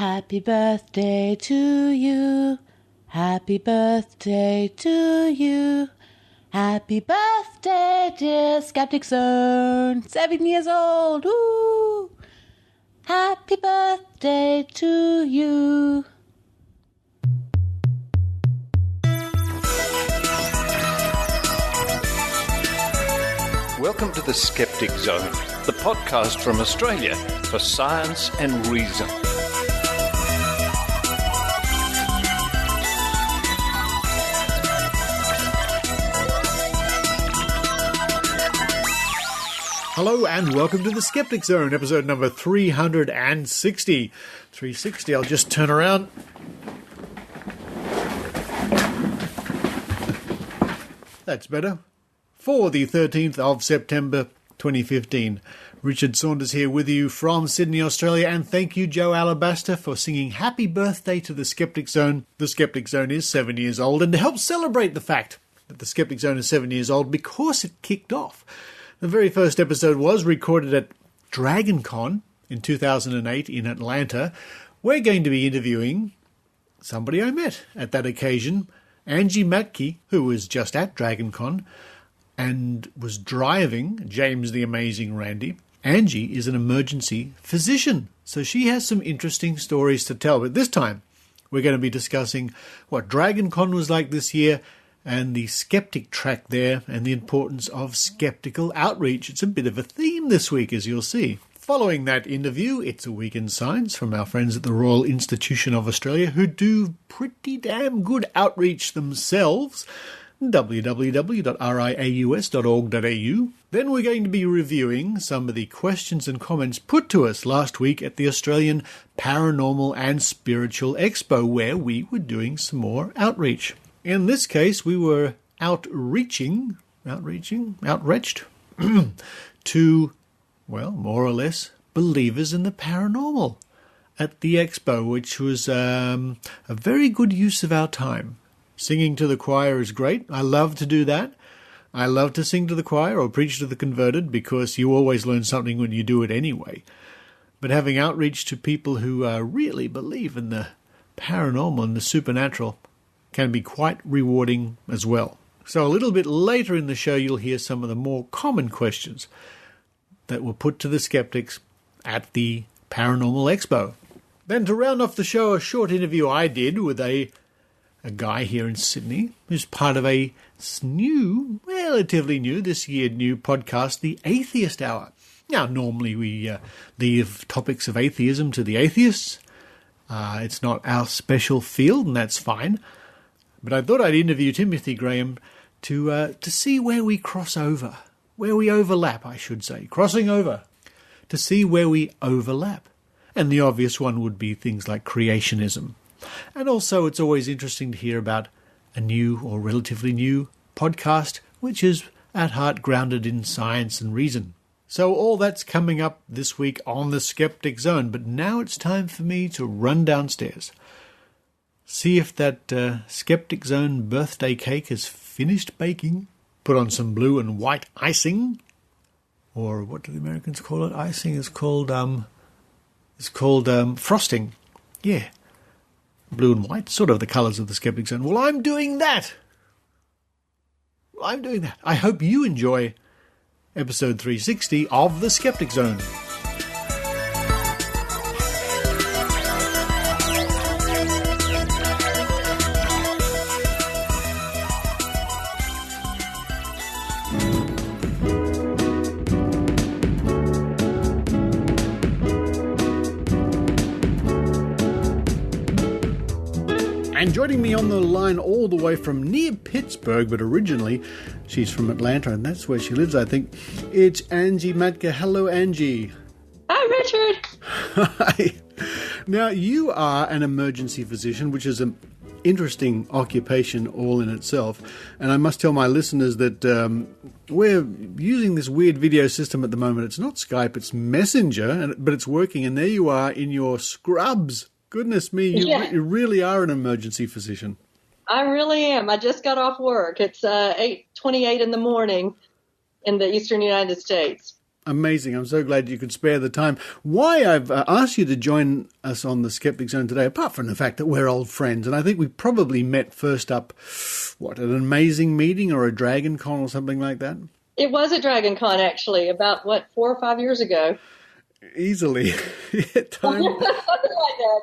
Happy birthday to you. Happy birthday to you. Happy birthday, dear Skeptic Zone. 7 years old. Woo! Happy birthday to you. Welcome to the Skeptic Zone, the podcast from Australia for science and reason. Hello and welcome to the Skeptic Zone, episode number 360. 360, I'll just turn around. That's better. For the 13th of September 2015. Richard Saunders here with you from Sydney, Australia, and thank you, Joe Alabaster, for singing happy birthday to the Skeptic Zone. The Skeptic Zone is 7 years old, and to help celebrate the fact that the Skeptic Zone is 7 years old, because it kicked off. The very first episode was recorded at DragonCon in 2008 in Atlanta. We're going to be interviewing somebody I met at that occasion, Angie Mattke, who was just at DragonCon and was driving James the Amazing Randi. Angie is an emergency physician, so she has some interesting stories to tell. But this time, we're going to be discussing what DragonCon was like this year and the Skeptrack there and the importance of skeptical outreach. It's a bit of a theme this week, as you'll see. Following that interview, it's a week in science from our friends at the Royal Institution of Australia, who do pretty damn good outreach themselves. www.riaus.org.au. Then we're going to be reviewing some of the questions and comments put to us last week at the Australian Paranormal and Spiritual Expo, where we were doing some more outreach. In this case, we were outreached to, well, more or less, believers in the paranormal at the expo, which was a very good use of our time. Singing to the choir is great. I love to do that. I love to sing to the choir or preach to the converted because you always learn something when you do it anyway. But having outreach to people who really believe in the paranormal and the supernatural can be quite rewarding as well. So a little bit later in the show, you'll hear some of the more common questions that were put to the skeptics at the Paranormal Expo. Then to round off the show, a short interview I did with a guy here in Sydney who's part of a relatively new podcast, the Atheist Hour. Now, normally we leave topics of atheism to the atheists. It's not our special field, and that's fine. But I thought I'd interview Timothy Graham to see where we cross over, where we overlap, I should say. Crossing over, to see where we overlap. And the obvious one would be things like creationism. And also, it's always interesting to hear about a new or relatively new podcast, which is at heart grounded in science and reason. So all that's coming up this week on the Skeptic Zone. But now it's time for me to run downstairs, see if that Skeptic Zone birthday cake has finished baking, put on some blue and white icing, or what do the Americans call it? Icing is called frosting. Yeah. Blue and white, sort of the colours of the Skeptic Zone. Well, I'm doing that. I hope you enjoy episode 360 of the Skeptic Zone. And joining me on the line all the way from near Pittsburgh, but originally she's from Atlanta, and that's where she lives, I think. It's Angie Mattke. Hello, Angie. Hi, Richard. Hi. Now, you are an emergency physician, which is an interesting occupation all in itself. And I must tell my listeners that we're using this weird video system at the moment. It's not Skype, it's Messenger, but it's working. And there you are in your scrubs. Goodness me, you really are an emergency physician. I really am. I just got off work. It's 8:28 in the morning in the eastern United States. Amazing. I'm so glad you could spare the time. Why I've asked you to join us on the Skeptic Zone today, apart from the fact that we're old friends, and I think we probably met first up, at an amazing meeting or a Dragon Con or something like that? It was a Dragon Con, actually, about, 4 or 5 years ago. Easily.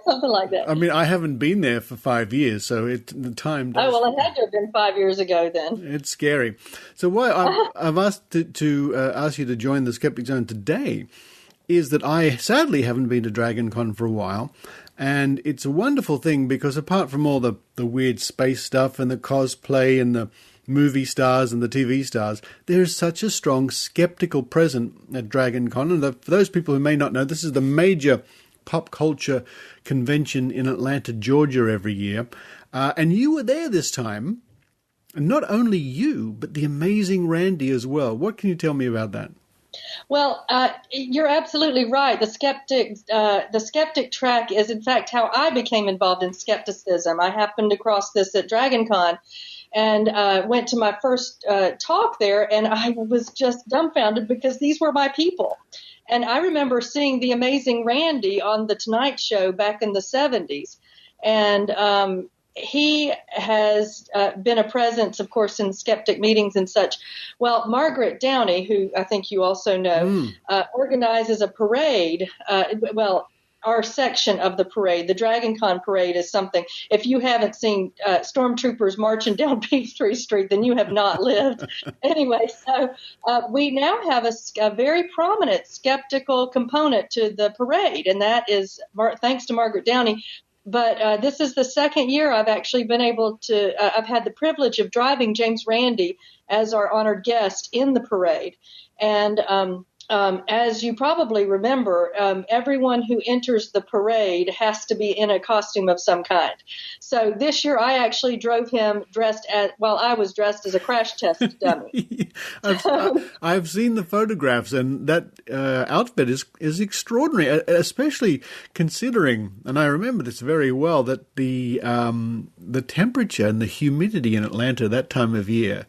Something like that. I mean, I haven't been there for 5 years, so the time does... Oh, well, it had to have been 5 years ago then. It's scary. So why I've asked to ask you to join the Skeptic Zone today is that I sadly haven't been to Dragon Con for a while, and it's a wonderful thing because apart from all the weird space stuff and the cosplay and the movie stars and the TV stars, there is such a strong skeptical presence at Dragon Con. And for those people who may not know, this is the major pop culture convention in Atlanta, Georgia every year. And you were there this time. And not only you, but the amazing Randy as well. What can you tell me about that? Well, you're absolutely right. The skeptic track is, in fact, how I became involved in skepticism. I happened across this at Dragon Con and went to my first talk there, and I was just dumbfounded because these were my people. And I remember seeing the amazing Randy on The Tonight Show back in the 70s. And he has been a presence, of course, in skeptic meetings and such. Well, Margaret Downey, who I think you also know, organizes a parade. Our section of the parade, the Dragon Con parade, is something. If you haven't seen stormtroopers marching down Peachtree Street, then you have not lived. Anyway, so we now have a very prominent skeptical component to the parade, and that is thanks to Margaret Downey. But this is the second year I've actually been able to, I've had the privilege of driving James Randi as our honored guest in the parade. And as you probably remember, everyone who enters the parade has to be in a costume of some kind. So this year I actually drove him I was dressed as a crash test dummy. I've seen the photographs, and that outfit is extraordinary, especially considering, and I remember this very well, that the temperature and the humidity in Atlanta that time of year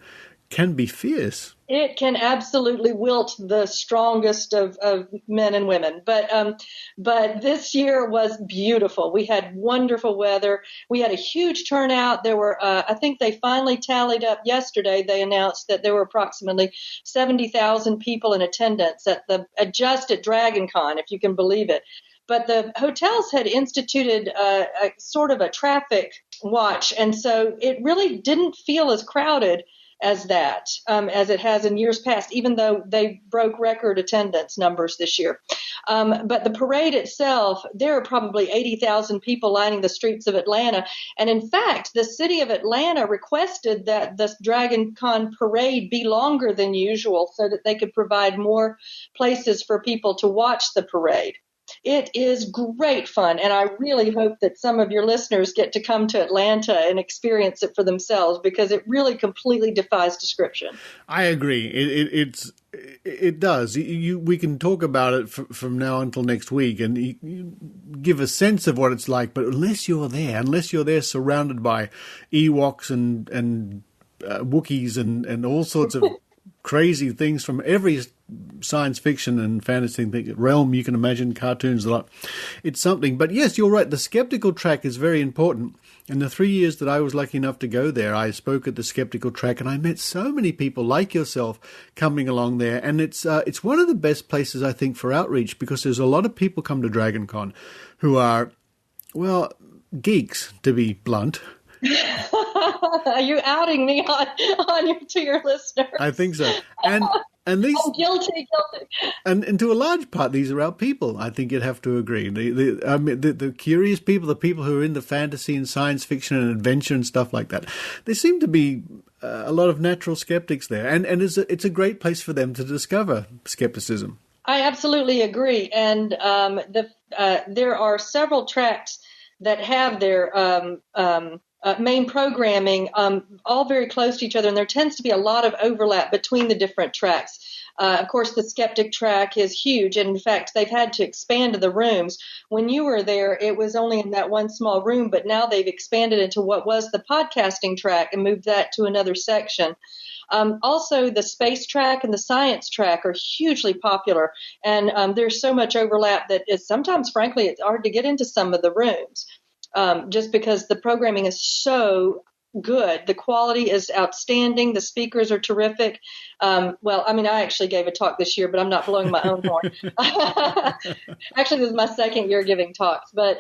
can be fierce. It can absolutely wilt the strongest of men and women. But this year was beautiful. We had wonderful weather. We had a huge turnout. There were, I think they finally tallied up yesterday. They announced that there were approximately 70,000 people in attendance at Dragon Con, if you can believe it. But the hotels had instituted a sort of a traffic watch. And so it really didn't feel as crowded as it has in years past, even though they broke record attendance numbers this year. But the parade itself, there are probably 80,000 people lining the streets of Atlanta. And in fact, the city of Atlanta requested that the Dragon Con parade be longer than usual so that they could provide more places for people to watch the parade. It is great fun, and I really hope that some of your listeners get to come to Atlanta and experience it for themselves, because it really completely defies description. I agree. It does. We can talk about it from now until next week and you give a sense of what it's like, but unless you're there surrounded by Ewoks and Wookiees and all sorts of crazy things from every science fiction and fantasy realm you can imagine, cartoons, a lot. It's something. But yes, you're right. The skeptical track is very important. In the 3 years that I was lucky enough to go there, I spoke at the skeptical track, and I met so many people like yourself coming along there. And it's one of the best places, I think, for outreach, because there's a lot of people come to Dragon Con who are, well, geeks, to be blunt. Are you outing me to your listeners? I think so. And these, I'm guilty. And to a large part, these are our people. I think you'd have to agree. The curious people, the people who are into fantasy and science fiction and adventure and stuff like that. There seem to be a lot of natural skeptics there, and it's a great place for them to discover skepticism. I absolutely agree. And there are several tracks that have their main programming all very close to each other, and there tends to be a lot of overlap between the different tracks. Of course, the Skeptic Track is huge. And in fact, they've had to expand the rooms. When you were there, it was only in that one small room, but now they've expanded into what was the podcasting track and moved that to another section. Also, the space track and the science track are hugely popular, and there's so much overlap that it's sometimes, frankly, it's hard to get into some of the rooms just because the programming is so good. The quality is outstanding. The speakers are terrific. Well, I mean, I actually gave a talk this year, but I'm not blowing my own horn. Actually, this is my second year giving talks, but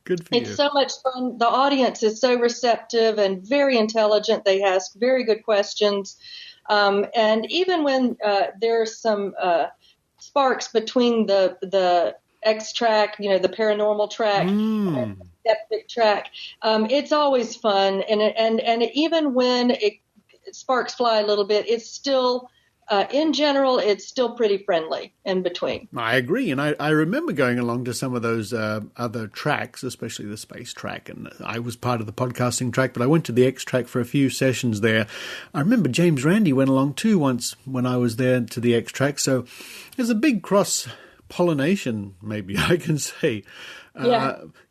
good for you. It's so much fun. The audience is so receptive and very intelligent. They ask very good questions. And even when there's some sparks between the X track, the paranormal track, and the skeptic track, it's always fun. And even when sparks fly a little bit, it's still in general, it's still pretty friendly in between. I agree. And I remember going along to some of those other tracks, especially the space track. And I was part of the podcasting track, but I went to the X track for a few sessions there. I remember James Randi went along too once when I was there to the X track. So there's a big cross-pollination, maybe I can say,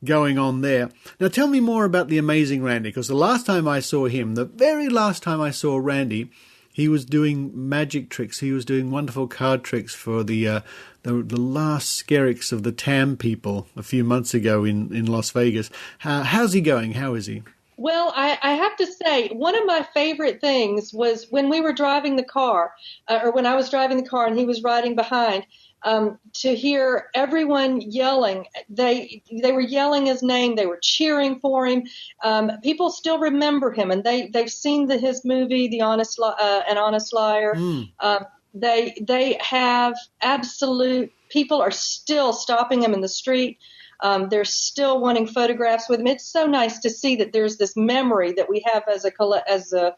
going on there. Now tell me more about the amazing Randi, because the last time I saw him, the very last time I saw Randi, he was doing magic tricks. He was doing wonderful card tricks for the last Skerricks of the Tam people a few months ago in Las Vegas. How's he going? How is he? Well, I have to say, one of my favorite things was when we were driving the car, or when I was driving the car and he was riding behind, to hear everyone yelling. They were yelling his name. They were cheering for him. People still remember him, and they've seen his movie, An Honest Liar. They have absolute. People are still stopping him in the street. They're still wanting photographs with him. It's so nice to see that there's this memory that we have that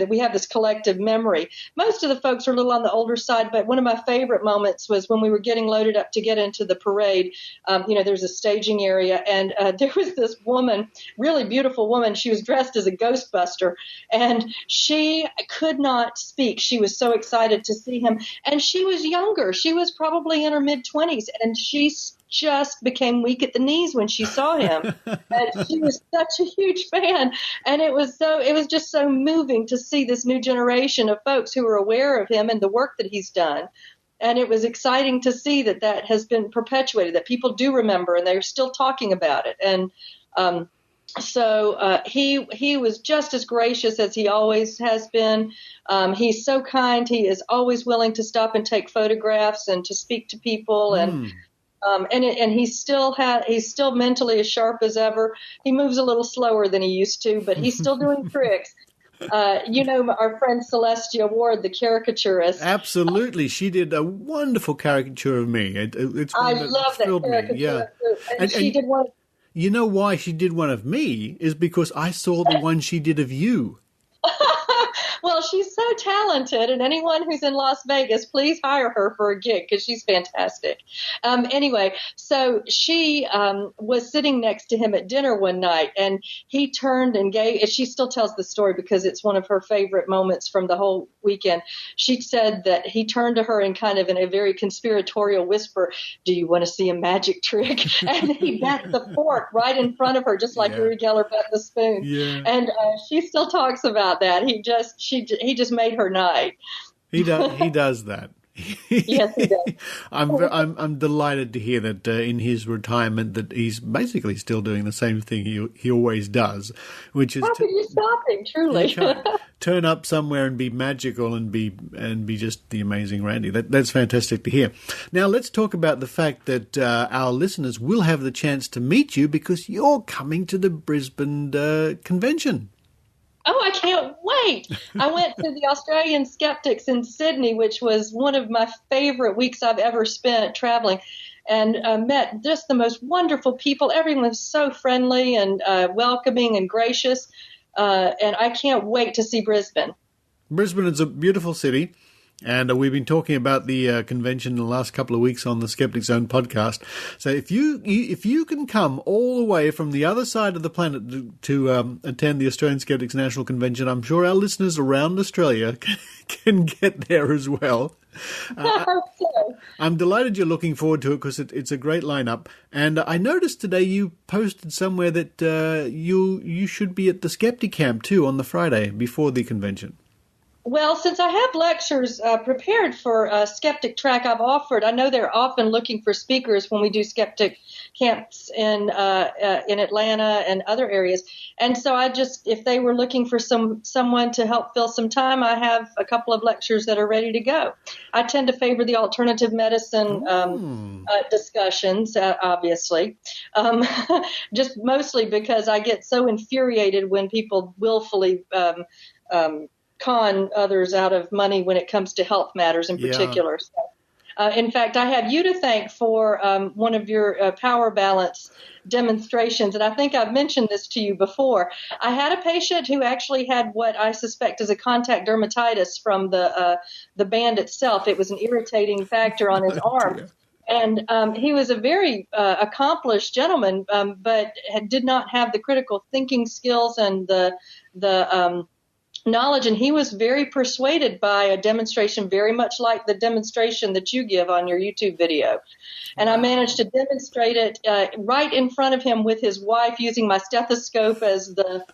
we have this collective memory. Most of the folks are a little on the older side, but one of my favorite moments was when we were getting loaded up to get into the parade. There's a staging area, and there was this woman, really beautiful woman. She was dressed as a Ghostbuster, and she could not speak. She was so excited to see him, and she was younger. She was probably in her mid-20s, and she just became weak at the knees when she saw him. And she was such a huge fan. And it was just so moving to see this new generation of folks who are aware of him and the work that he's done. And it was exciting to see that has been perpetuated, that people do remember and they're still talking about it. And so he was just as gracious as he always has been. He's so kind. He is always willing to stop and take photographs and to speak to people. And he's still mentally as sharp as ever. He moves a little slower than he used to, but he's still doing tricks. Our friend Celestia Ward, the caricaturist. Absolutely. She did a wonderful caricature of me. I love that caricature. Yeah. And she did one. You know why she did one of me is because I saw the one she did of you. Well, she's so talented, and anyone who's in Las Vegas, please hire her for a gig because she's fantastic. Anyway, so she was sitting next to him at dinner one night, and he turned and she still tells the story because it's one of her favorite moments from the whole weekend. She said that he turned to her and kind of in a very conspiratorial whisper, "Do you want to see a magic trick?" And he bet the fork right in front of her, just like Uri Geller bet the spoon. Yeah. And she still talks about that. He just made her night. He does that. Yes, he does. I'm delighted to hear that in his retirement that he's basically still doing the same thing he always does, which is how can you stop him? Truly, turn up somewhere and be magical and be just the amazing Randi. That's fantastic to hear. Now let's talk about the fact that our listeners will have the chance to meet you because you're coming to the Brisbane convention. Oh, I can't wait. I went to the Australian Skeptics in Sydney, which was one of my favorite weeks I've ever spent traveling, and met just the most wonderful people. Everyone was so friendly and welcoming and gracious, and I can't wait to see Brisbane. Brisbane is a beautiful city. And we've been talking about the convention in the last couple of weeks on the Skeptic Zone podcast. So if you can come all the way from the other side of the planet to attend the Australian Skeptics National Convention, I'm sure our listeners around Australia can get there as well. I'm delighted you're looking forward to it because it's a great lineup. And I noticed today you posted somewhere that you should be at the Skeptic Camp too on the Friday before the convention. Well, since I have lectures prepared for Skeptrack, I know they're often looking for speakers when we do Skeptic camps in Atlanta and other areas. And so if they were looking for someone to help fill some time, I have a couple of lectures that are ready to go. I tend to favor the alternative medicine discussions, obviously, just mostly because I get so infuriated when people willfully con others out of money when it comes to health matters in particular. So, in fact, I have you to thank for one of your power balance demonstrations, and I think I've mentioned this to you before. I had a patient who actually had what I suspect is a contact dermatitis from the band itself. It was an irritating factor on his arm. And he was a very accomplished gentleman, but did not have the critical thinking skills and the knowledge, and he was very persuaded by a demonstration very much like the demonstration that you give on your YouTube video. And I managed to demonstrate it right in front of him with his wife using my stethoscope as the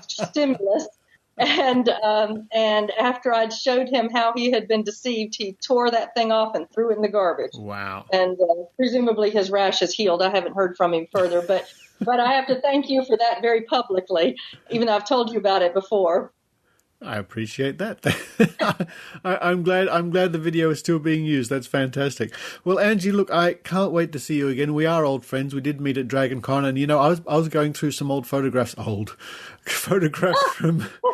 stimulus. And after I'd showed him how he had been deceived, he tore that thing off and threw it in the garbage. Wow. And presumably his rash is healed. I haven't heard from him further, but I have to thank you for that very publicly, even though I've told you about it before. I appreciate that. I'm glad the video is still being used. That's fantastic. Well, Angie, look, I can't wait to see you again. We are old friends. We did meet at Dragon Con, and I was going through some old photographs from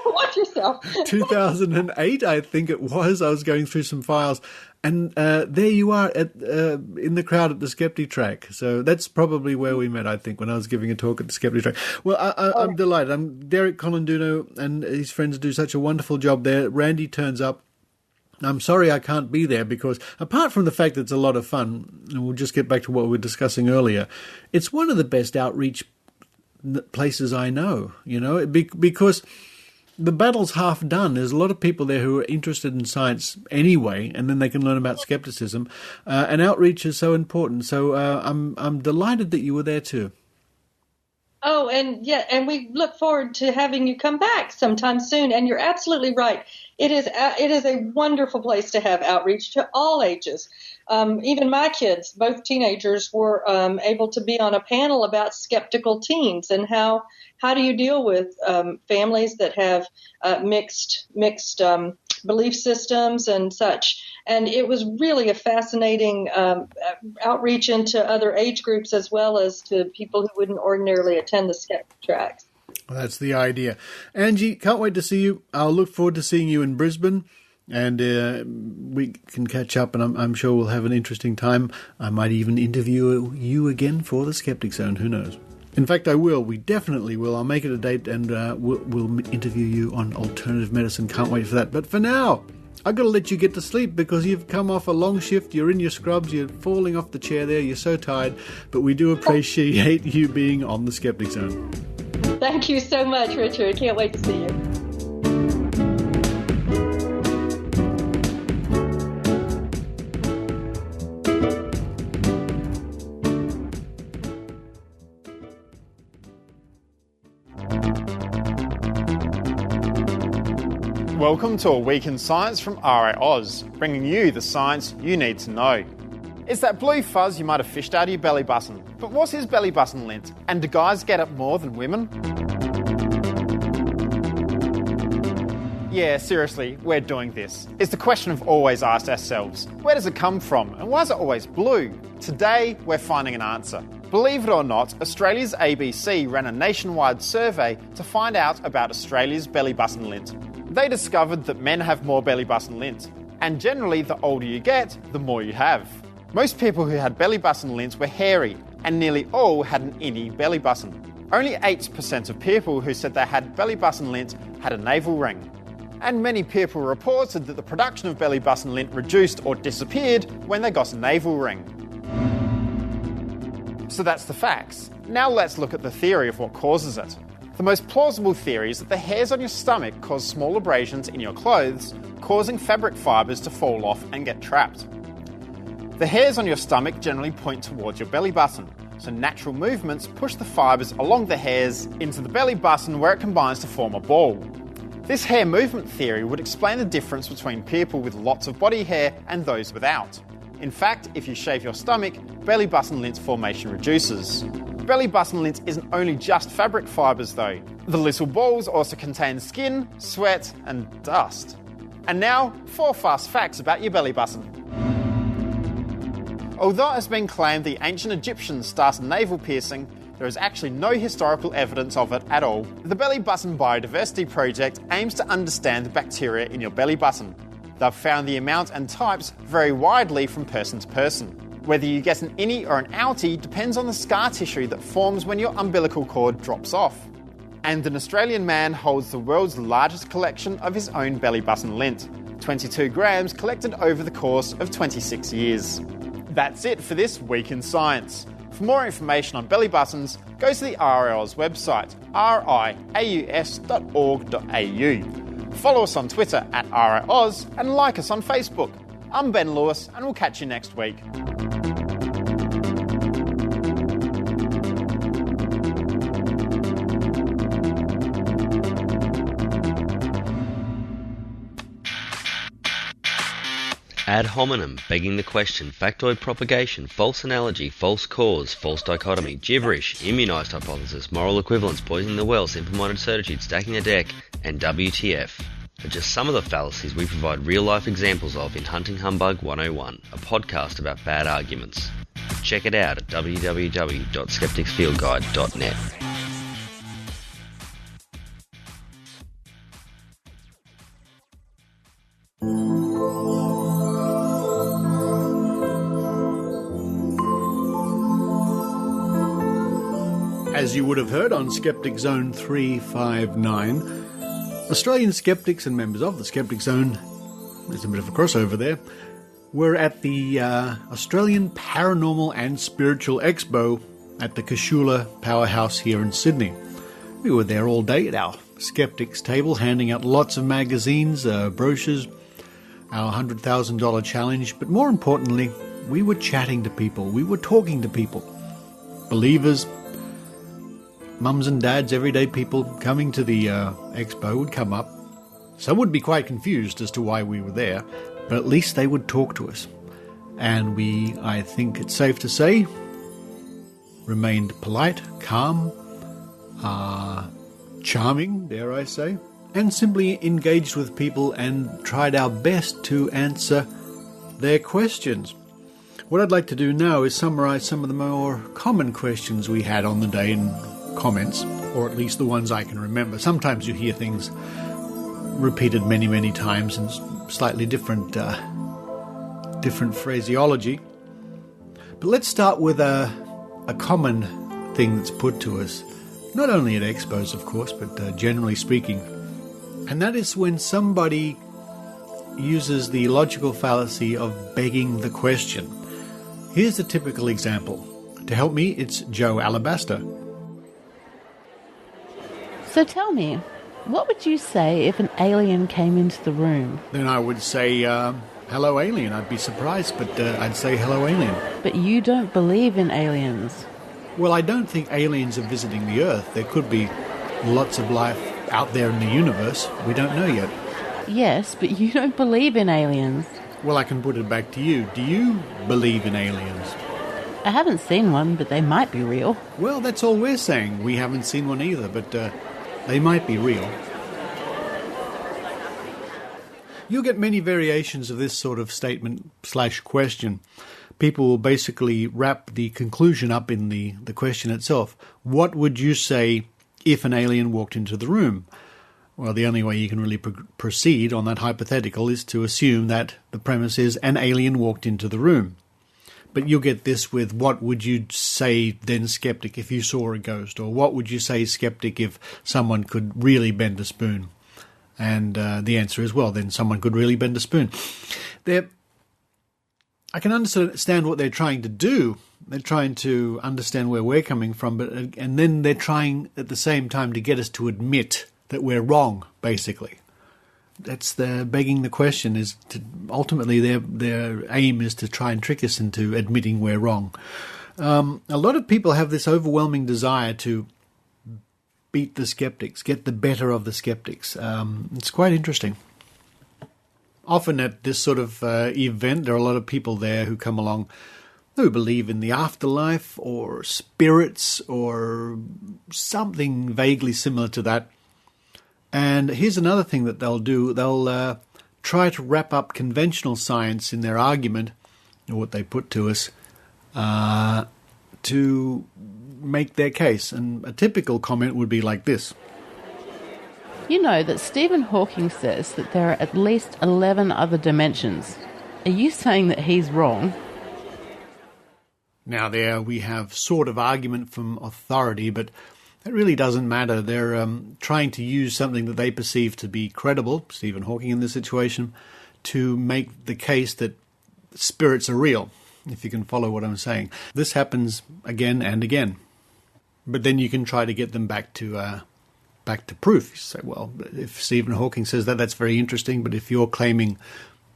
Watch yourself. 2008, I think it was. I was going through some files. And there you are in the crowd at the Skeptrack. So that's probably where we met, I think, when I was giving a talk at the Skeptrack. Well, I'm delighted. Derek Colanduno and his friends do such a wonderful job there. Randy turns up. I'm sorry I can't be there because, apart from the fact that it's a lot of fun, and we'll just get back to what we were discussing earlier, it's one of the best outreach places I know, because the battle's half done. There's a lot of people there who are interested in science anyway, and then they can learn about skepticism. And outreach is so important. So I'm delighted that you were there too. Oh, and we look forward to having you come back sometime soon. And you're absolutely right. It is a wonderful place to have outreach to all ages. Even my kids, both teenagers, were able to be on a panel about skeptical teens and how do you deal with families that have mixed belief systems and such. And it was really a fascinating outreach into other age groups as well as to people who wouldn't ordinarily attend the Skeptrack. Well, that's the idea. Angie, can't wait to see you. I'll look forward to seeing you in Brisbane. And we can catch up, and I'm sure we'll have an interesting time. I might even interview you again for the Skeptic Zone. Who knows? In fact, I will. We definitely will. I'll make it a date, and we'll interview you on alternative medicine. Can't wait for that. But for now, I've got to let you get to sleep because you've come off a long shift. You're in your scrubs. You're falling off the chair there. You're so tired. But we do appreciate you being on the Skeptic Zone. Thank you so much, Richard. Can't wait to see you. Welcome to A Week in Science from RiAus, bringing you the science you need to know. It's that blue fuzz you might have fished out of your belly button. But what is belly button lint? And do guys get it more than women? Yeah, seriously, we're doing this. It's the question we've always asked ourselves. Where does it come from? And why is it always blue? Today, we're finding an answer. Believe it or not, Australia's ABC ran a nationwide survey to find out about Australia's belly button lint. They discovered that men have more belly button lint. And generally, the older you get, the more you have. Most people who had belly button lint were hairy, and nearly all had an innie belly button. Only 8% of people who said they had belly button lint had a navel ring. and many people reported that the production of belly button lint reduced or disappeared when they got a navel ring. So that's the facts. Now let's look at the theory of what causes it. The most plausible theory is that the hairs on your stomach cause small abrasions in your clothes, causing fabric fibres to fall off and get trapped. The hairs on your stomach generally point towards your belly button, so natural movements push the fibres along the hairs into the belly button where it combines to form a ball. This hair movement theory would explain the difference between people with lots of body hair and those without. In fact, if you shave your stomach, belly button lint formation reduces. Belly button lint isn't only just fabric fibres though. The little balls also contain skin, sweat and dust. And now, 4 fast facts about your belly button. Although it has been claimed the ancient Egyptians started navel piercing, there is actually no historical evidence of it at all. The Belly Button Biodiversity Project aims to understand the bacteria in your belly button. They've found the amount and types vary widely from person to person. Whether you get an innie or an outie depends on the scar tissue that forms when your umbilical cord drops off. And an Australian man holds the world's largest collection of his own belly button lint, 22 grams collected over the course of 26 years. That's it for this Week in Science. For more information on belly buttons, go to the RiAus website, riaus.org.au. Follow us on Twitter at RiAus and like us on Facebook. I'm Ben Lewis and we'll catch you next week. Ad hominem, begging the question, factoid propagation, false analogy, false cause, false dichotomy, gibberish, immunised hypothesis, moral equivalence, poisoning the well, simple-minded certitude, stacking the deck, and WTF are just some of the fallacies we provide real-life examples of in Hunting Humbug 101, a podcast about bad arguments. Check it out at www.skepticsfieldguide.net. As you would have heard on Skeptic Zone 359, Australian skeptics and members of the Skeptic Zone, there's a bit of a crossover there, were at the Australian Paranormal and Spiritual Expo at the Kashula Powerhouse here in Sydney. We were there all day at our skeptics table, handing out lots of magazines, brochures, our $100,000 challenge, but more importantly, we were chatting to people, we were talking to people, believers, mums and dads, everyday people coming to the expo would come up. Some would be quite confused as to why we were there, but at least they would talk to us. And we, I think it's safe to say, remained polite, calm, charming, dare I say, and simply engaged with people and tried our best to answer their questions. What I'd like to do now is summarize some of the more common questions we had on the day in comments, or at least the ones I can remember. Sometimes you hear things repeated many, many times in slightly different phraseology. But let's start with a common thing that's put to us, not only at expos, of course, but generally speaking. And that is when somebody uses the logical fallacy of begging the question. Here's a typical example. To help me, it's Joe Alabaster. So tell me, what would you say if an alien came into the room? Then I would say, hello alien. I'd be surprised, but I'd say hello alien. But you don't believe in aliens. Well, I don't think aliens are visiting the Earth. There could be lots of life out there in the universe. We don't know yet. Yes, but you don't believe in aliens. Well, I can put it back to you. Do you believe in aliens? I haven't seen one, but they might be real. Well, that's all we're saying. We haven't seen one either, but they might be real. You'll get many variations of this sort of statement/question. People will basically wrap the conclusion up in the question itself. What would you say if an alien walked into the room? Well, the only way you can really proceed on that hypothetical is to assume that the premise is an alien walked into the room. But you'll get this with, what would you say then, skeptic, if you saw a ghost? Or what would you say, skeptic, if someone could really bend a spoon? And the answer is, well, then someone could really bend a spoon. I can understand what they're trying to do. They're trying to understand where we're coming from, and then they're trying at the same time to get us to admit that we're wrong, basically. That's begging the question. Is to ultimately their aim is to try and trick us into admitting we're wrong. A lot of people have this overwhelming desire to beat the skeptics, get the better of the skeptics. It's quite interesting. Often at this sort of event, there are a lot of people there who come along who believe in the afterlife or spirits or something vaguely similar to that. And here's another thing that they'll do. They'll try to wrap up conventional science in their argument, or what they put to us, to make their case. And a typical comment would be like this. You know that Stephen Hawking says that there are at least 11 other dimensions. Are you saying that he's wrong? Now there we have sort of argument from authority, but that really doesn't matter. They're trying to use something that they perceive to be credible, Stephen Hawking in this situation, to make the case that spirits are real, if you can follow what I'm saying. This happens again and again. But then you can try to get them back to proof. You say, well, if Stephen Hawking says that, that's very interesting, but if you're claiming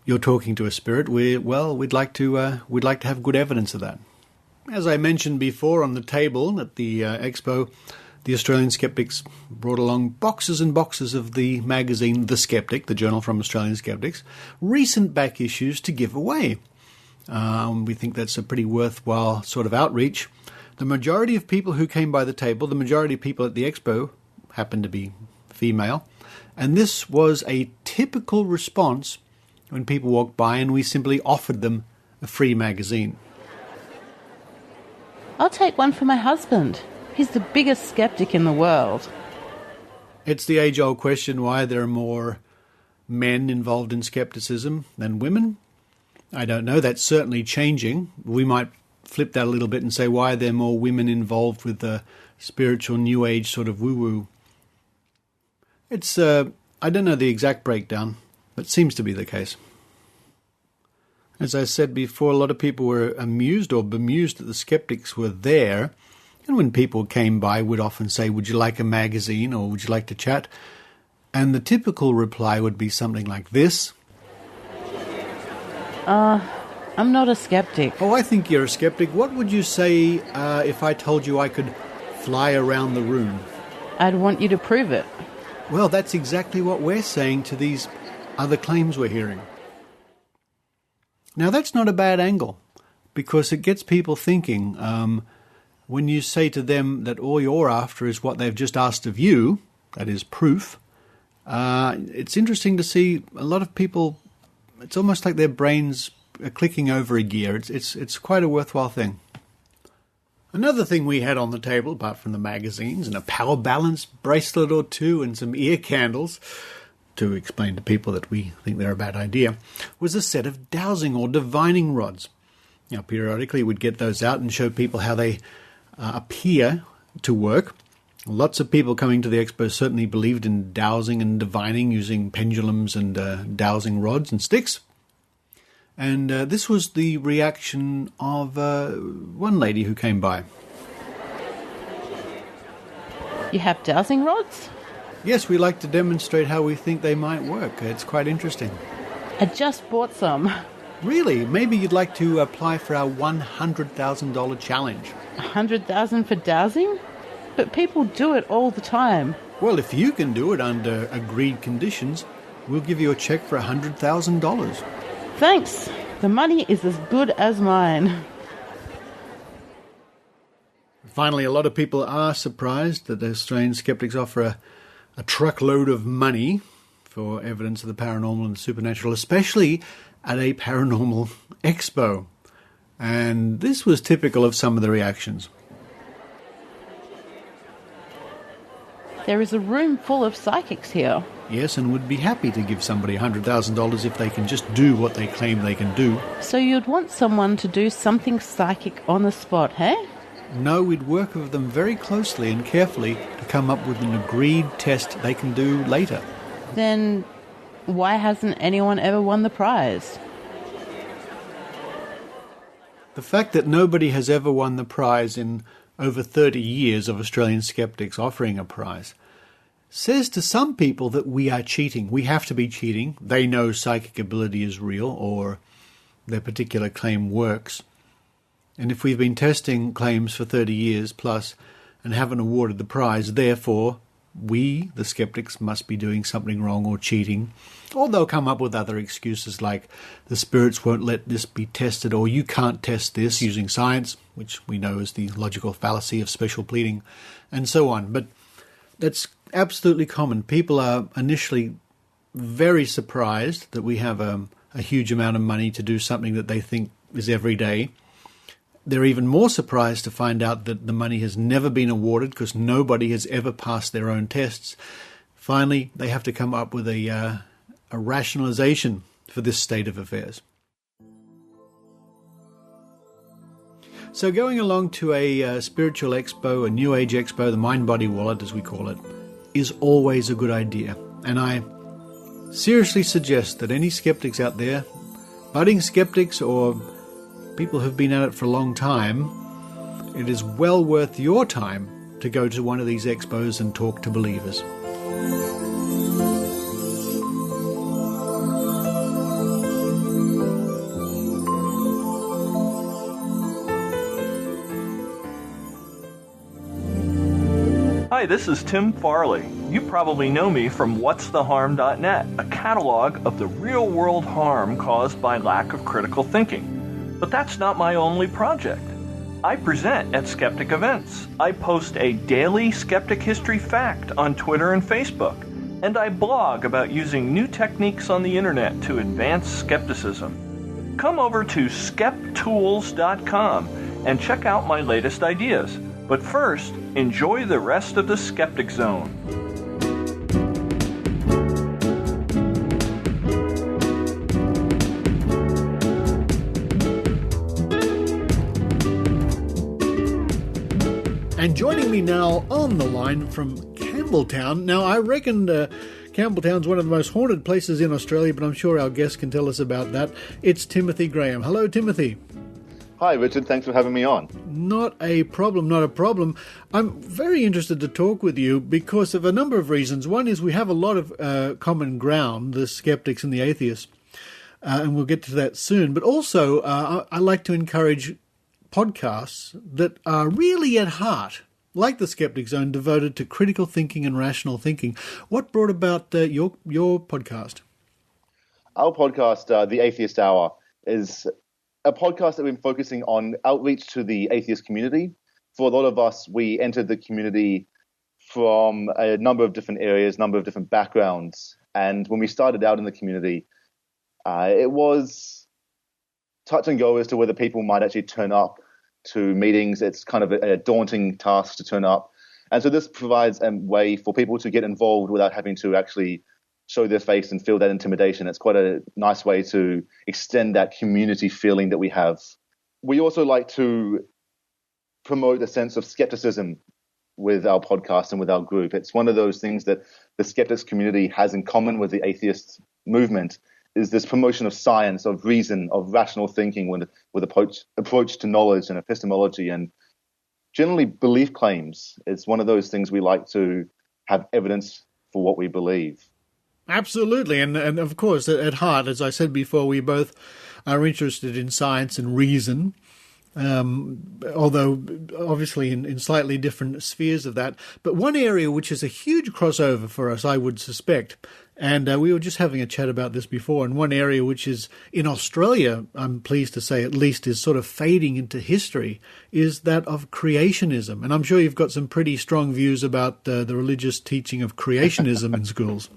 you're talking to a spirit, we'd like to have good evidence of that. As I mentioned before on the table at the expo, the Australian Skeptics brought along boxes and boxes of the magazine The Skeptic, the journal from Australian Skeptics, recent back issues to give away. We think that's a pretty worthwhile sort of outreach. The majority of people who came by the table, the majority of people at the expo happened to be female, and this was a typical response when people walked by and we simply offered them a free magazine. I'll take one for my husband. He's the biggest skeptic in the world. It's the age-old question why there are more men involved in skepticism than women. I don't know. That's certainly changing. We might flip that a little bit and say why there are more women involved with the spiritual New Age sort of woo-woo. It's, I don't know the exact breakdown, but it seems to be the case. As I said before, a lot of people were amused or bemused that the skeptics were there. And when people came by, would often say, would you like a magazine or would you like to chat? And the typical reply would be something like this. I'm not a skeptic. Oh, I think you're a skeptic. What would you say if I told you I could fly around the room? I'd want you to prove it. Well, that's exactly what we're saying to these other claims we're hearing. Now, that's not a bad angle, because it gets people thinking. When you say to them that all you're after is what they've just asked of you, that is proof, it's interesting to see a lot of people, it's almost like their brains are clicking over a gear. It's quite a worthwhile thing. Another thing we had on the table, apart from the magazines and a power balance bracelet or two and some ear candles, to explain to people that we think they're a bad idea, was a set of dowsing or divining rods. Now, periodically we'd get those out and show people how they appear to work. Lots of people coming to the expo certainly believed in dowsing and divining using pendulums and dowsing rods and sticks. And this was the reaction of one lady who came by. You have dowsing rods? Yes, we like to demonstrate how we think they might work. It's quite interesting. I just bought some. Really? Maybe you'd like to apply for our $100,000 challenge. $100,000 for dowsing? But people do it all the time. Well, if you can do it under agreed conditions, we'll give you a check for $100,000. Thanks. The money is as good as mine. Finally, a lot of people are surprised that the Australian Skeptics offer a truckload of money for evidence of the paranormal and the supernatural, especially at a paranormal expo. And this was typical of some of the reactions. There is a room full of psychics here. Yes, and would be happy to give somebody $100,000 if they can just do what they claim they can do. So you'd want someone to do something psychic on the spot, hey? No, we'd work with them very closely and carefully to come up with an agreed test they can do later. then why hasn't anyone ever won the prize? The fact that nobody has ever won the prize in over 30 years of Australian skeptics offering a prize says to some people that we are cheating. We have to be cheating. They know psychic ability is real or their particular claim works. And if we've been testing claims for 30 years plus and haven't awarded the prize, therefore we, the skeptics, must be doing something wrong or cheating. Or they'll come up with other excuses like the spirits won't let this be tested, or you can't test this using science, which we know is the logical fallacy of special pleading, and so on. But that's absolutely common. People are initially very surprised that we have a huge amount of money to do something that they think is everyday. They're even more surprised to find out that the money has never been awarded because nobody has ever passed their own tests. Finally, they have to come up with a rationalization for this state of affairs. So going along to a spiritual expo, a New Age expo, the Mind Body Wallet as we call it, is always a good idea. And I seriously suggest that any skeptics out there, budding skeptics or people who've been at it for a long time, it is well worth your time to go to one of these expos and talk to believers. Hi, this is Tim Farley. You probably know me from whatstheharm.net, a catalog of the real-world harm caused by lack of critical thinking. But that's not my only project. I present at Skeptic events. I post a daily skeptic history fact on Twitter and Facebook, and I blog about using new techniques on the internet to advance skepticism. Come over to skeptools.com and check out my latest ideas. But first, enjoy the rest of the Skeptic Zone. And joining me now on the line from Campbelltown. Now, I reckon Campbelltown's one of the most haunted places in Australia, but I'm sure our guest can tell us about that. It's Timothy Graham. Hello, Timothy. Hi, Richard. Thanks for having me on. Not a problem, not a problem. I'm very interested to talk with you because of a number of reasons. One is we have a lot of common ground, the skeptics and the atheists, and we'll get to that soon. But also, I like to encourage podcasts that are really at heart, like the Skeptic Zone, devoted to critical thinking and rational thinking. What brought about your podcast? Our podcast, The Atheist Hour, is a podcast that we've been focusing on outreach to the atheist community. For a lot of us, we entered the community from a number of different areas, number of different backgrounds. And when we started out in the community, it was touch and go as to whether people might actually turn up to meetings. It's kind of a daunting task to turn up. And so this provides a way for people to get involved without having to actually show their face and feel that intimidation. It's quite a nice way to extend that community feeling that we have. We also like to promote a sense of skepticism with our podcast and with our group. It's one of those things that the skeptics community has in common with the atheist movement, is this promotion of science, of reason, of rational thinking with approach to knowledge and epistemology and generally belief claims. It's one of those things we like to have evidence for what we believe. Absolutely. And of course, at heart, as I said before, we both are interested in science and reason, although obviously in slightly different spheres of that. But one area which is a huge crossover for us, I would suspect, and we were just having a chat about this before, and one area which is in Australia, I'm pleased to say at least, is sort of fading into history, is that of creationism. And I'm sure you've got some pretty strong views about the religious teaching of creationism in schools.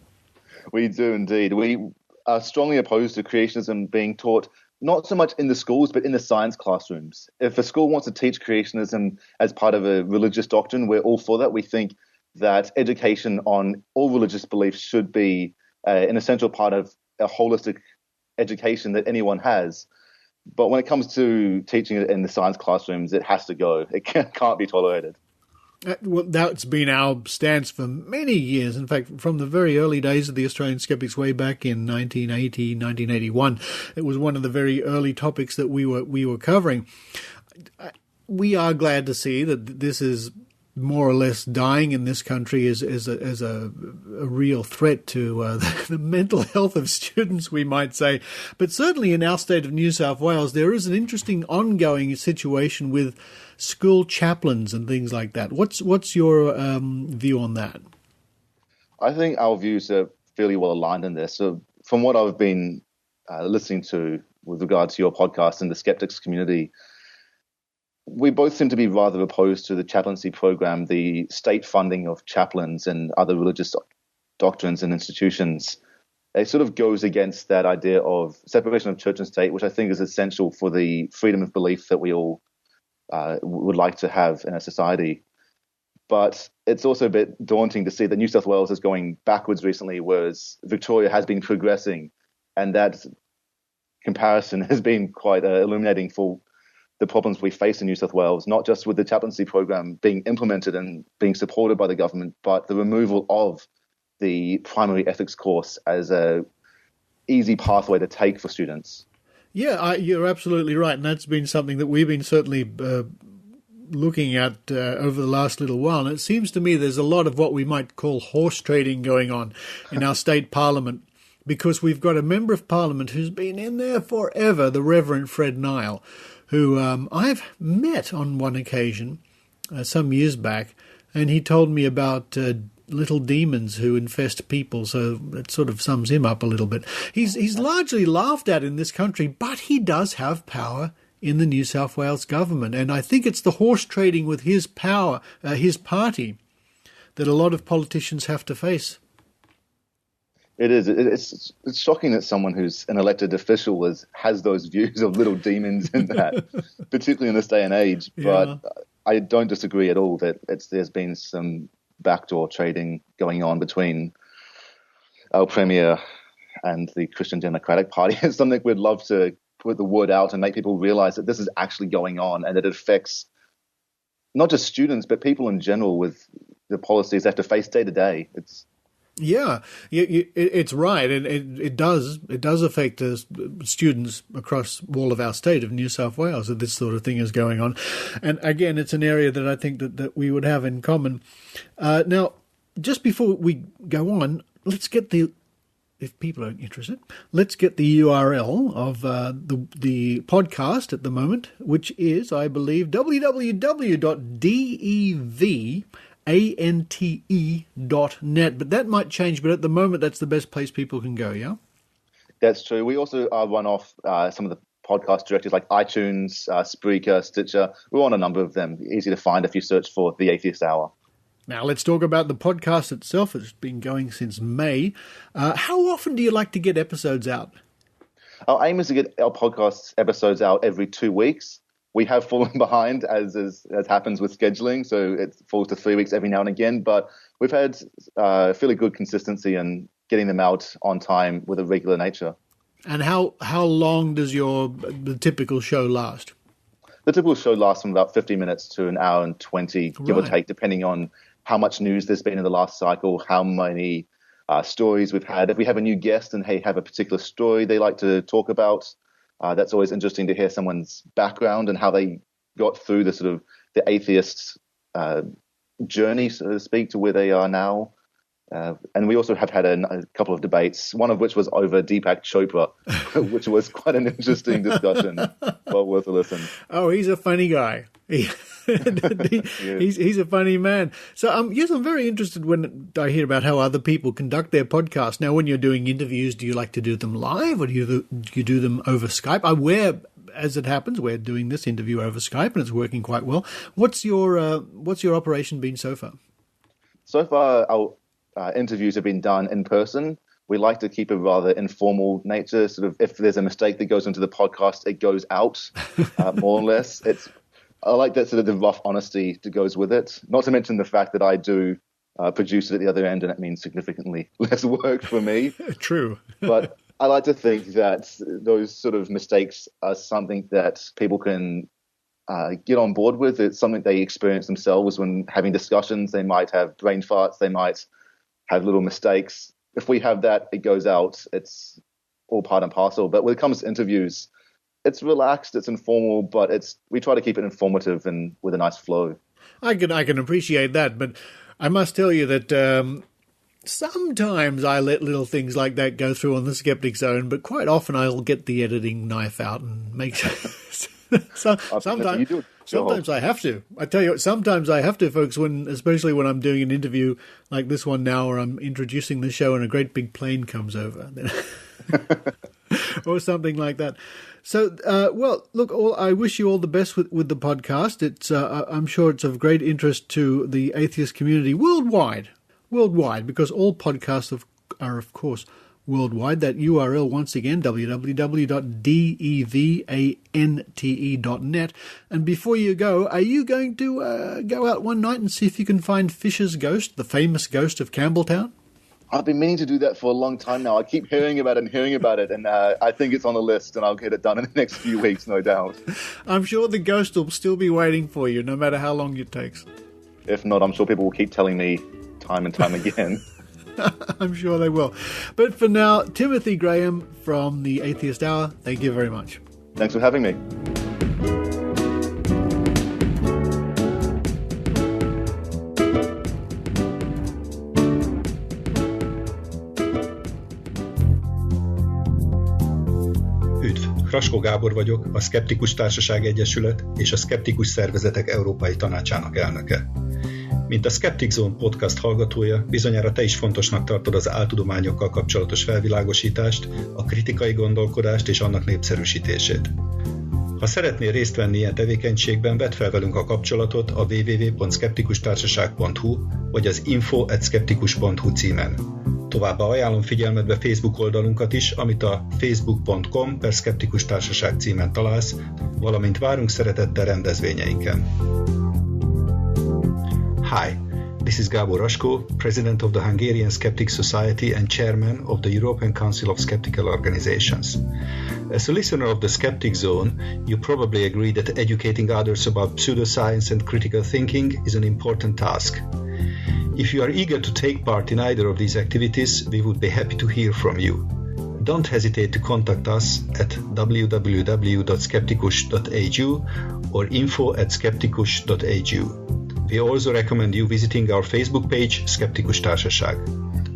We do indeed. We are strongly opposed to creationism being taught not so much in the schools, but in the science classrooms. If a school wants to teach creationism as part of a religious doctrine, we're all for that. We think that education on all religious beliefs should be an essential part of a holistic education that anyone has. But when it comes to teaching it in the science classrooms, it has to go. It can't be tolerated. Well, that's been our stance for many years. In fact, from the very early days of the Australian Skeptics way back in 1980, 1981, it was one of the very early topics that we were covering. We are glad to see that this is more or less dying in this country as a real threat to the mental health of students, we might say. But certainly in our state of New South Wales, there is an interesting ongoing situation with school chaplains and things like that. What's your view on that? I think our views are fairly well aligned in this. So from what I've been listening to with regard to your podcast and the skeptics community, we both seem to be rather opposed to the chaplaincy program, the state funding of chaplains and other religious doctrines and institutions. It sort of goes against that idea of separation of church and state, which I think is essential for the freedom of belief that we all would like to have in a society. But it's also a bit daunting to see that New South Wales is going backwards recently, whereas Victoria has been progressing. And that comparison has been quite illuminating for the problems we face in New South Wales, not just with the chaplaincy program being implemented and being supported by the government, but the removal of the primary ethics course as a easy pathway to take for students. Yeah, you're absolutely right. And that's been something that we've been certainly looking at over the last little while. And it seems to me there's a lot of what we might call horse trading going on in our state parliament, because we've got a member of parliament who's been in there forever, the Reverend Fred Nile, who I've met on one occasion some years back, and he told me about little demons who infest people, so that sort of sums him up a little bit. He's largely laughed at in this country, but he does have power in the New South Wales government, and I think it's the horse trading with his power, his party, that a lot of politicians have to face. It is. It's shocking that someone who's an elected official has those views of little demons in that, particularly in this day and age. But I don't disagree at all that there's been some backdoor trading going on between our Premier and the Christian Democratic Party. It's something we'd love to put the word out and make people realize that this is actually going on and that it affects not just students, but people in general with the policies they have to face day to day. Yeah, it's right, and it does affect students across all of our state of New South Wales that this sort of thing is going on. And again, it's an area that I think that we would have in common. Now, just before we go on, let's get if people are interested, let's get the URL of the podcast at the moment, which is, I believe, www.dev.ante.net, but that might change. But at the moment, that's the best place people can go, yeah? That's true. We also run off some of the podcast directories like iTunes, Spreaker, Stitcher. We're on a number of them. Easy to find if you search for The Atheist Hour. Now, let's talk about the podcast itself. It's been going since May. How often do you like to get episodes out? Our aim is to get our podcast episodes out every 2 weeks. We have fallen behind, as happens with scheduling, so it falls to 3 weeks every now and again. But we've had fairly good consistency in getting them out on time with a regular nature. And how long does the typical show last? The typical show lasts from about 50 minutes to an hour and 20, give or take, depending on how much news there's been in the last cycle, how many stories we've had. If we have a new guest and have a particular story they like to talk about, that's always interesting to hear someone's background and how they got through the sort of the atheist journey, so to speak, to where they are now. And we also have had a couple of debates, one of which was over Deepak Chopra, which was quite an interesting discussion. Well worth a listen. Oh, he's a funny guy. He's a funny man. So, yes, I'm very interested when I hear about how other people conduct their podcast. Now, when you're doing interviews, do you like to do them live or do you do them over Skype? As it happens, we're doing this interview over Skype and it's working quite well. What's your operation been so far? So far, our interviews have been done in person. We like to keep a rather informal nature. Sort of, if there's a mistake that goes into the podcast, it goes out, more or less. I like that sort of the rough honesty that goes with it. Not to mention the fact that I do produce it at the other end, and it means significantly less work for me. True. But I like to think that those sort of mistakes are something that people can get on board with. It's something they experience themselves when having discussions. They might have brain farts. They might have little mistakes. If we have that, it goes out. It's all part and parcel. But when it comes to interviews, it's relaxed, it's informal, but we try to keep it informative and with a nice flow. I can appreciate that, but I must tell you that sometimes I let little things like that go through on the Skeptic Zone, but quite often I'll get the editing knife out and make sure. Sometimes I have to. I tell you what, sometimes I have to, folks, especially when I'm doing an interview like this one now, or I'm introducing the show and a great big plane comes over. Or something like that. So, well, look, I wish you all the best with the podcast. I'm sure it's of great interest to the atheist community worldwide, because all podcasts are, of course, worldwide. That URL, once again, www.devante.net. And before you go, are you going to go out one night and see if you can find Fisher's ghost, the famous ghost of Campbelltown? I've been meaning to do that for a long time now. I keep hearing about it, and I think it's on the list, and I'll get it done in the next few weeks, no doubt. I'm sure the ghost will still be waiting for you, no matter how long it takes. If not, I'm sure people will keep telling me time and time again. I'm sure they will. But for now, Timothy Graham from the Atheist Hour, thank you very much. Thanks for having me. Kraskó Gábor vagyok, a Skeptikus Társaság Egyesület és a Skeptikus Szervezetek Európai Tanácsának elnöke. Mint a Skeptic Zone podcast hallgatója, bizonyára te is fontosnak tartod az áltudományokkal kapcsolatos felvilágosítást, a kritikai gondolkodást és annak népszerűsítését. Ha szeretnél részt venni ilyen tevékenységben, vedd fel velünk a kapcsolatot a www.skeptikustársaság.hu vagy az info@skeptikus.hu címen. Továbbá ajánlom figyelmetbe Facebook oldalunkat is, amit a facebook.com/skeptikustársaság címen találsz, valamint várunk szeretettel rendezvényeinken. Hi, this is Gábor Raskó, President of the Hungarian Skeptic Society and Chairman of the European Council of Skeptical Organizations. As a listener of the Skeptic Zone, you probably agree that educating others about pseudoscience and critical thinking is an important task. If you are eager to take part in either of these activities, we would be happy to hear from you. Don't hesitate to contact us at www.skeptikus.hu or info@skeptikus.hu. We also recommend you visiting our Facebook page, Skeptikus Társaság,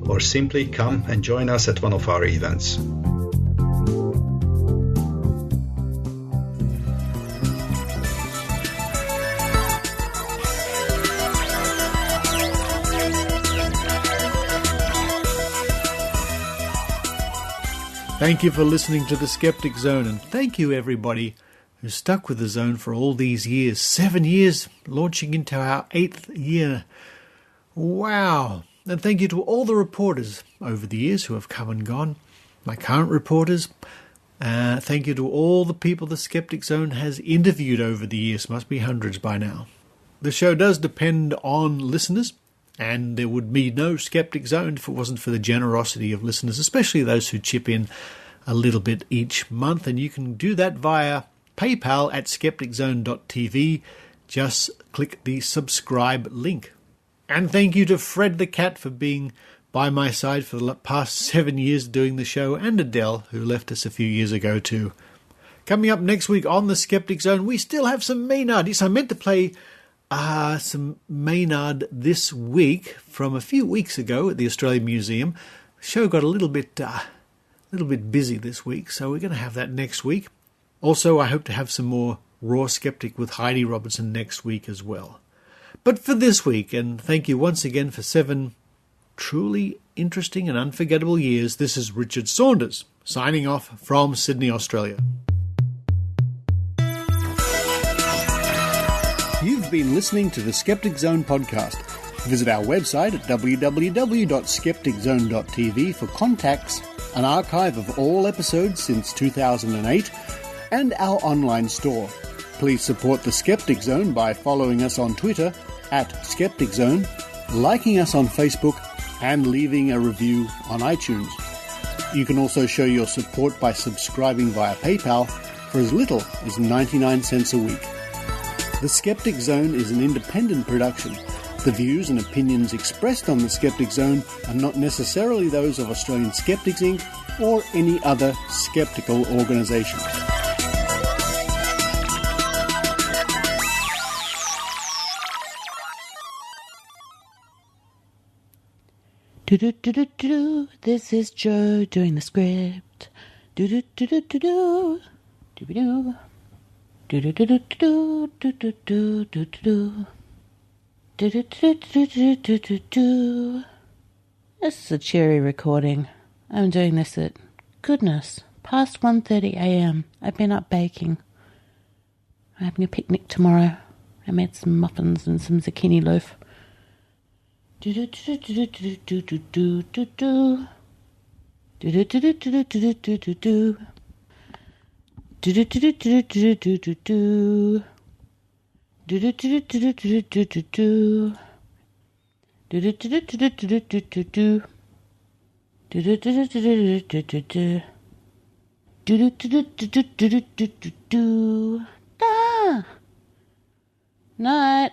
or simply come and join us at one of our events. Thank you for listening to the Skeptic Zone, and thank you everybody who stuck with the Zone for all these years. 7 years, launching into our 8th year. Wow. And thank you to all the reporters over the years who have come and gone. My current reporters. Thank you to all the people the Skeptic Zone has interviewed over the years. Must be hundreds by now. The show does depend on listeners, and there would be no Skeptic Zone if it wasn't for the generosity of listeners, especially those who chip in a little bit each month. And you can do that via PayPal at skepticzone.tv. Just click the subscribe link. And thank you to Fred the Cat for being by my side for the past 7 years doing the show, and Adele, who left us a few years ago too. Coming up next week on the Skeptic Zone, we still have some Maynard. Yes, I meant to play some Maynard this week from a few weeks ago at the Australian Museum. The show got a little bit busy this week, so we're going to have that next week. Also, I hope to have some more Raw Skeptic with Heidi Robertson next week as well. But for this week, and thank you once again for 7 truly interesting and unforgettable years, this is Richard Saunders, signing off from Sydney, Australia. You've been listening to the Skeptic Zone podcast. Visit our website at www.skepticzone.tv for contacts, an archive of all episodes since 2008, and our online store. Please support the Skeptic Zone by following us on Twitter at Skeptic Zone, liking us on Facebook, and leaving a review on iTunes. You can also show your support by subscribing via PayPal for as little as 99 cents a week. The Skeptic Zone is an independent production. The views and opinions expressed on the Skeptic Zone are not necessarily those of Australian Skeptics Inc. or any other skeptical organisation. Do-do-do-do-do, this is Joe doing the script. Do-do-do-do-do-do, do-do-do. Do-do-do-do-do, do-do-do-do-do. Do-do-do-do-do-do-do. This is a cheery recording. I'm doing this at, goodness, past 1:30 a.m. I've been up baking. I'm having a picnic tomorrow. I made some muffins and some zucchini loaf. Do-do-do-do-do-do-do-do-do. Do-do-do-do-do-do-do-do-do. Do-do-do-do-do-do-do-do. Do-do-do-do-do-do-do-do. Do-do-do-do-do-do-do-do. Do-do-do-do-do-do-do-do. Do-do-do-do-do-do-do-do-do. Ah! Night.